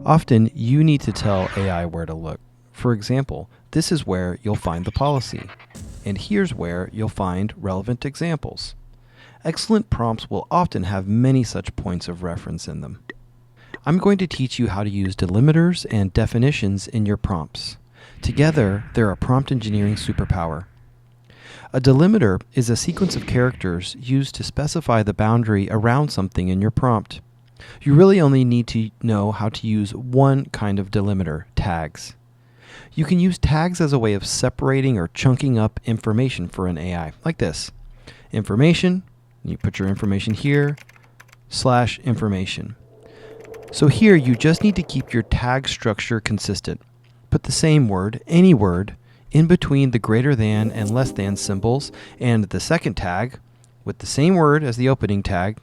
Often, you need to tell AI where to look. For example, this is where you'll find the policy, and here's where you'll find relevant examples. Excellent prompts will often have many such points of reference in them. I'm going to teach you how to use delimiters and definitions in your prompts. Together, they're a prompt engineering superpower. A delimiter is a sequence of characters used to specify the boundary around something in your prompt. You really only need to know how to use one kind of delimiter, tags. You can use tags as a way of separating or chunking up information for an AI, like this. Information, you put your information here, /information. So here you just need to keep your tag structure consistent. Put the same word, any word, in between the greater than and less than symbols, and the second tag, with the same word as the opening tag,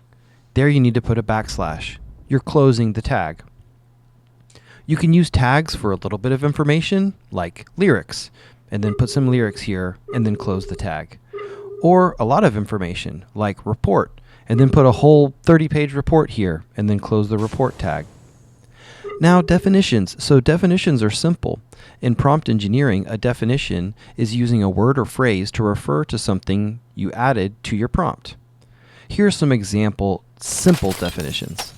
there you need to put a backslash. You're closing the tag. You can use tags for a little bit of information, like lyrics, and then put some lyrics here, and then close the tag. Or a lot of information, like report, and then put a whole 30-page report here, and then close the report tag. Now, definitions. So definitions are simple. In prompt engineering, a definition is using a word or phrase to refer to something you added to your prompt. Here are some example simple definitions.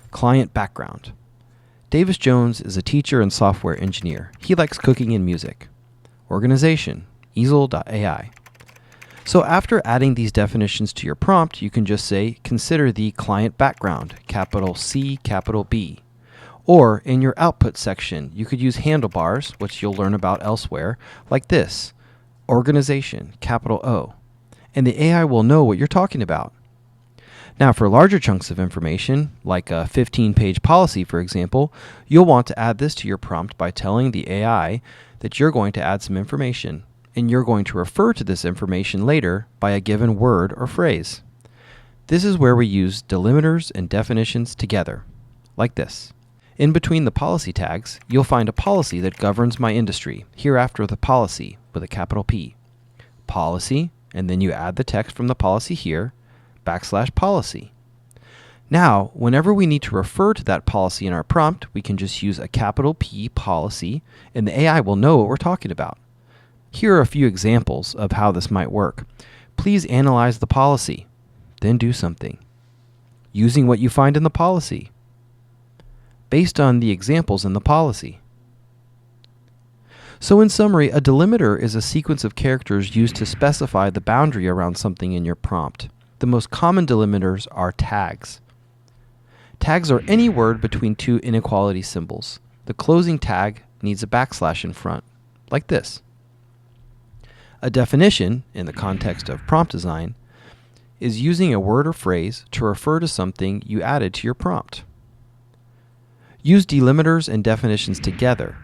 Client background. Davis Jones is a teacher and software engineer. He likes cooking and music. Organization. Eazl.ai. So after adding these definitions to your prompt, you can just say, consider the client background, capital C, capital B. Or in your output section, you could use handlebars, which you'll learn about elsewhere, like this, organization, capital O. And the AI will know what you're talking about. Now for larger chunks of information, like a 15-page policy for example, you'll want to add this to your prompt by telling the AI that you're going to add some information, and you're going to refer to this information later by a given word or phrase. This is where we use delimiters and definitions together, like this. In between the policy tags, you'll find a policy that governs my industry, here after the policy with a capital P. Policy, and then you add the text from the policy here, /policy. Now, whenever we need to refer to that policy in our prompt, we can just use a capital P policy, and the AI will know what we're talking about. Here are a few examples of how this might work. Please analyze the policy, then do something. Using what you find in the policy, based on the examples in the policy. So in summary, a delimiter is a sequence of characters used to specify the boundary around something in your prompt. The most common delimiters are tags. Tags are any word between two inequality symbols. The closing tag needs a backslash in front, like this. A definition, in the context of prompt design, is using a word or phrase to refer to something you added to your prompt. Use delimiters and definitions together.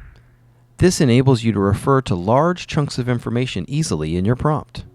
This enables you to refer to large chunks of information easily in your prompt.